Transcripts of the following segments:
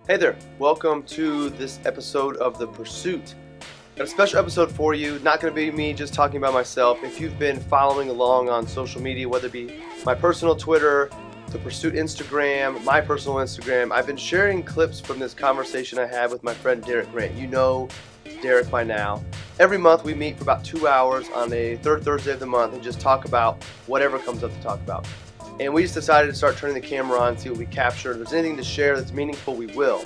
Hey there, welcome to this episode of The Pursuit. Got a special episode for you, not going to be me just talking about myself. If you've been following along on social media, whether it be my personal Twitter, The Pursuit Instagram, my personal Instagram, I've been sharing clips from this conversation I had with my friend Derick Grant. You know Derick by now. Every month we meet for about 2 hours on a third Thursday of the month and just talk about whatever comes up to talk about. And we just decided to start turning the camera on, see what we capture. If there's anything to share that's meaningful, we will.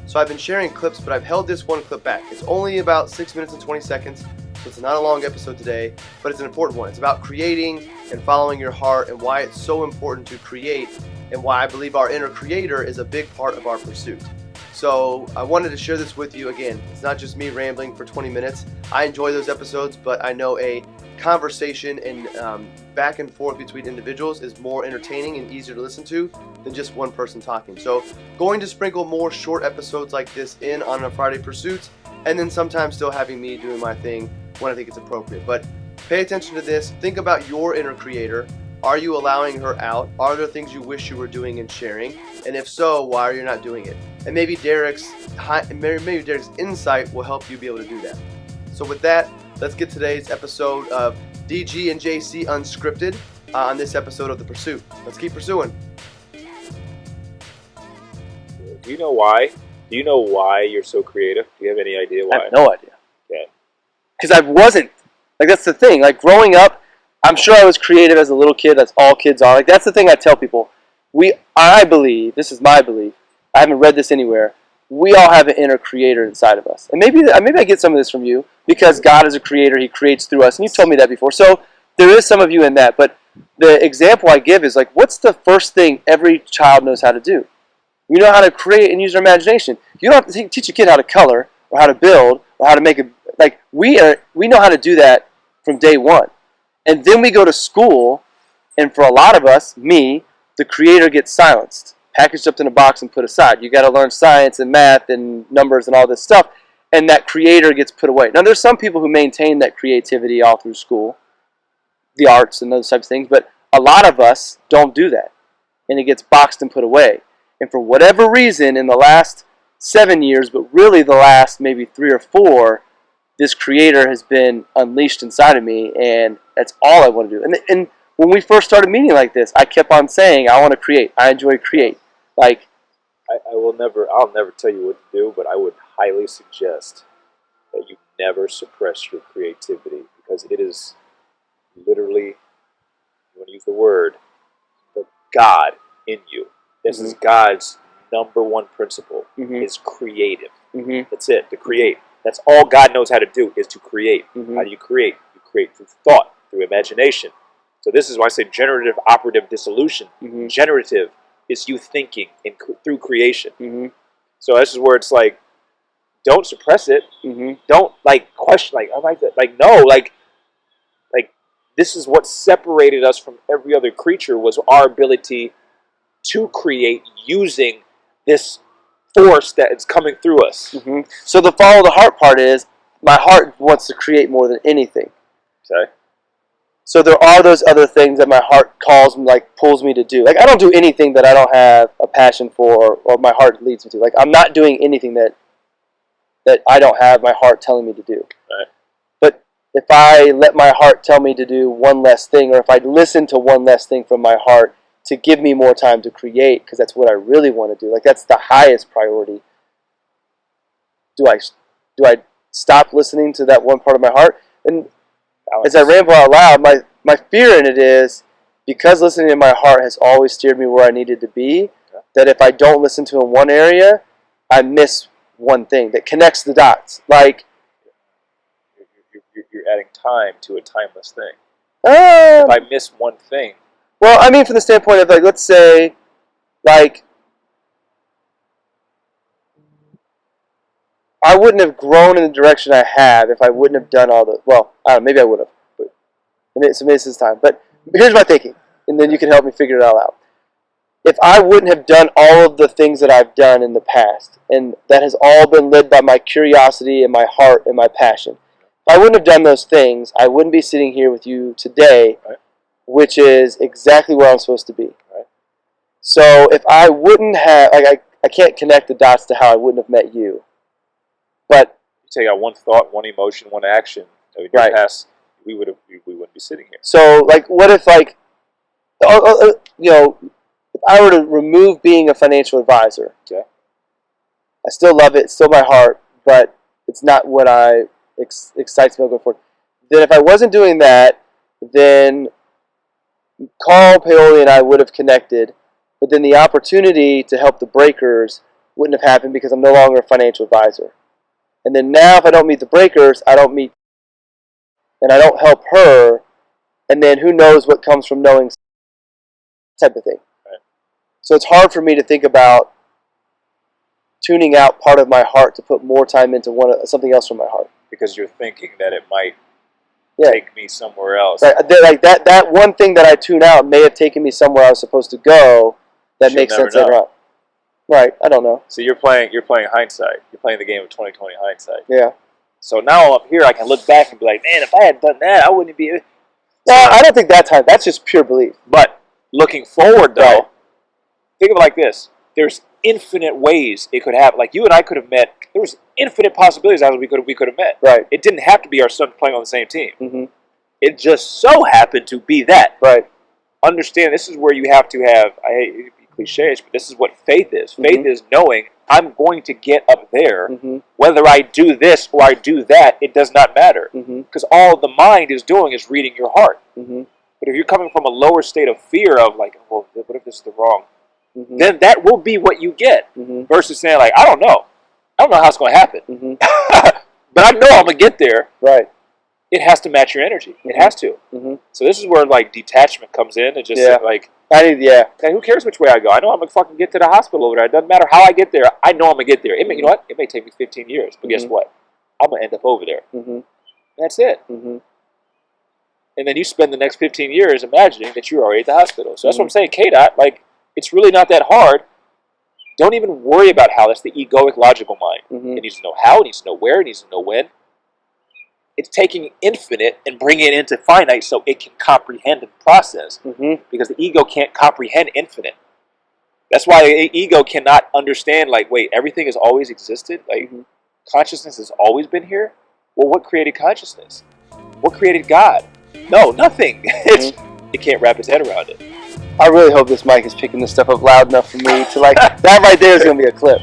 So I've been sharing clips, but I've held this one clip back. It's only about 6 minutes and 20 seconds, so it's not a long episode today, but it's an important one. It's about creating and following your heart and why it's so important to create and why I believe our inner creator is a big part of our pursuit. So I wanted to share this with you. Again, it's not just me rambling for 20 minutes. I enjoy those episodes, but I know a conversation and back and forth between individuals is more entertaining and easier to listen to than just one person talking. So going to sprinkle more short episodes like this in on a Friday Pursuits, and then sometimes still having me doing my thing when I think it's appropriate. But pay attention to this. Think about your inner creator. Are you allowing her out? Are there things you wish you were doing and sharing? And if so, why are you not doing it? And maybe Derick's insight will help you be able to do that. So with that, let's get today's episode of DG and JC Unscripted on this episode of The Pursuit. Let's keep pursuing. Do you know why? Do you know why you're so creative? Do you have any idea why? I have no idea. Okay. Because I wasn't. Like, that's the thing. Like, growing up, I'm sure I was creative as a little kid. That's all kids are. Like, that's the thing I tell people. I believe, this is my belief, I haven't read this anywhere, we all have an inner creator inside of us. And maybe I get some of this from you, because God is a creator, He creates through us, and you've told me that before. So there is some of you in that, but the example I give is, like, what's the first thing every child knows how to do? You know how to create and use their imagination. You don't have to teach a kid how to color, or how to build, or how to make a, like, we know how to do that from day one. And then we go to school, and for a lot of us, me, the creator gets silenced, packaged up in a box and put aside. You got to learn science and math and numbers and all this stuff, and that creator gets put away. Now, there's some people who maintain that creativity all through school, the arts and those types of things, but a lot of us don't do that, and it gets boxed and put away. And for whatever reason, in the last 7 years, but really the last maybe 3 or 4, this creator has been unleashed inside of me, and that's all I want to do. And when we first started meeting like this, I kept on saying, I want to create. I enjoy create. Like, I'll never tell you what to do, but I would highly suggest that you never suppress your creativity, because it is literally, you want to use the word, the God in you. This is God's number one principle, is creative. That's it, to create. That's all God knows how to do, is to create. How do you create? You create through thought, through imagination. So this is why I say generative, operative, dissolution. Generative is you thinking through creation. So this is where it's like, don't suppress it. Don't, like, question, like, I like that. Like, no, like this is what separated us from every other creature, was our ability to create using this force that is coming through us. So the follow the heart part is, my heart wants to create more than anything. Okay. So there are those other things that my heart calls me, like, pulls me to do. Like, I don't do anything that I don't have a passion for, or my heart leads me to. Like, I'm not doing anything that I don't have my heart telling me to do. Right. But if I let my heart tell me to do one less thing, or if I listen to one less thing from my heart to give me more time to create, because that's what I really want to do. Like, that's the highest priority. Do I stop listening to that one part of my heart? And as I ramble out loud, my fear in it is, because listening to my heart has always steered me where I needed to be, that if I don't listen to in one area, I miss one thing that connects the dots. Like, you're adding time to a timeless thing. If I miss one thing. Well, I mean, from the standpoint of, like, let's say, like, I wouldn't have grown in the direction I have if I wouldn't have done all the, well, I don't know, maybe I would have, but so maybe this is time. But here's my thinking, and then you can help me figure it all out. If I wouldn't have done all of the things that I've done in the past, and that has all been led by my curiosity and my heart and my passion, if I wouldn't have done those things, I wouldn't be sitting here with you today, which is exactly where I'm supposed to be. So if I wouldn't have, like, I I can't connect the dots to how I wouldn't have met you. But You take out one thought, one emotion, one action. That we Right. past, we wouldn't be sitting here. so, like, what if, like, you know, if I were to remove being a financial advisor, Okay. I still love it, it's still my heart, but it's not what excites me going forward. Then if I wasn't doing that, then Carl Paoli and I would have connected, but then the opportunity to help the breakers wouldn't have happened because I'm no longer a financial advisor. And then now if I don't meet the breakers, I don't meet, and I don't help her, and then who knows what comes from knowing type of thing. Right. So it's hard for me to think about tuning out part of my heart to put more time into something else from my heart. Because you're thinking that it might Yeah. take me somewhere else. Right. Like that one thing that I tune out may have taken me somewhere I was supposed to go. That She'll makes never sense later know. on. Right. I don't know. So you're playing hindsight. You're playing the game of 20/20 hindsight. Yeah. So now up here, I can look back and be like, man, if I had done that, I wouldn't be. No, I don't think that's time. That's just pure belief. But looking forward, though, Right. think of it like this: there's infinite ways it could happen. Like you and I could have met. There was infinite possibilities how we could have met. Right. It didn't have to be our son playing on the same team. Mm-hmm. It just so happened to be that. Right. Understand, this is where you have to have. I hate to be cliche, but this is what faith is. Faith is knowing I'm going to get up there. Mm-hmm. Whether I do this or I do that, it does not matter. Mm-hmm. Because all the mind is doing is reading your heart. Mm-hmm. But if you're coming from a lower state of fear of like, well, what if this is the wrong? Mm-hmm. Then that will be what you get. Mm-hmm. Versus saying like, I don't know how it's going to happen. Mm-hmm. But I know I'm going to get there. Right. It has to match your energy. It has to. Mm-hmm. So this is where like detachment comes in. And just like, Yeah. and who cares which way I go? I know I'm going to fucking get to the hospital over there. It doesn't matter how I get there. I know I'm going to get there. It may, you know what? It may take me 15 years. But guess what? I'm going to end up over there. Mm-hmm. That's it. Mm-hmm. And then you spend the next 15 years imagining that you're already at the hospital. So that's what I'm saying, K-Dot, like, it's really not that hard. Don't even worry about how. That's the egoic, logical mind. Mm-hmm. It needs to know how, it needs to know where, it needs to know when. It's taking infinite and bringing it into finite so it can comprehend and process. Mm-hmm. Because the ego can't comprehend infinite. That's why the ego cannot understand, like, wait, everything has always existed? Like, consciousness has always been here? Well, what created consciousness? What created God? No, nothing. It can't wrap its head around it. I really hope this mic is picking this stuff up loud enough for me to like. That right there is going to be a clip.